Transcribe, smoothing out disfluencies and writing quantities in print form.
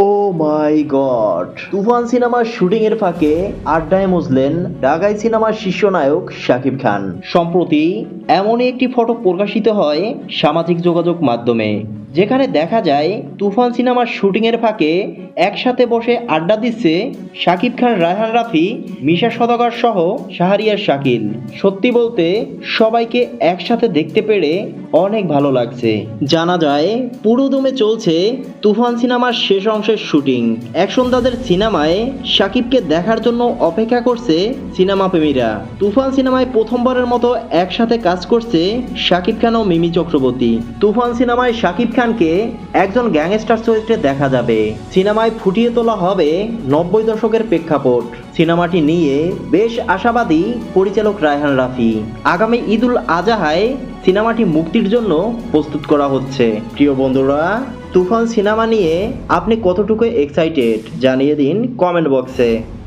ও মাই god, তুফান সিনেমার shooting এর ফাঁকে আড্ডায় মজলেন ঢাকাই সিনেমার শীর্ষ নায়ক শাকিব খান। সম্প্রতি এমনই একটি ফটো প্রকাশিত হয় সামাজিক যোগাযোগ মাধ্যমে, যেখানে দেখা যায় তুফান সিনেমার শুটিং এর ফাঁকে একসাথে বসে আড্ডা দিচ্ছে শাকিব খান, রায়হান রাফি, মিশা সওদাগর সহ শাহরিয়ার শাকিল। সত্যি বলতে সবাইকে একসাথে দেখতে পেরে অনেক ভালো লাগছে। জানা যায় পুরো দমে চলছে তুফান সিনেমার শেষ অংশের শুটিং। অ্যাকশন তাদের সিনেমায় শাকিবকে দেখার জন্য অপেক্ষা করছে সিনেমা প্রেমীরা। তুফান সিনেমায় প্রথমবারের মতো একসাথে কাজ করছে শাকিব খান ও মিমি চক্রবর্তী। তুফান সিনেমায় শাকিব খানকে একজন গ্যাংস্টার চরিত্রে দেখা যাবে। সিনেমায় ফুটিয়ে তোলা হবে 90 দশকের প্রেক্ষাপট। সিনেমাটি নিয়ে বেশ আশাবাদী পরিচালক রায়হান রাফি। আগামী ঈদুল আজহায় সিনেমাটি মুক্তির জন্য প্রস্তুত করা হচ্ছে। প্রিয় বন্ধুরা, তুফান সিনেমা নিয়ে আপনি কতটুকু এক্সাইটেড জানিয়ে দিন কমেন্ট বক্সে।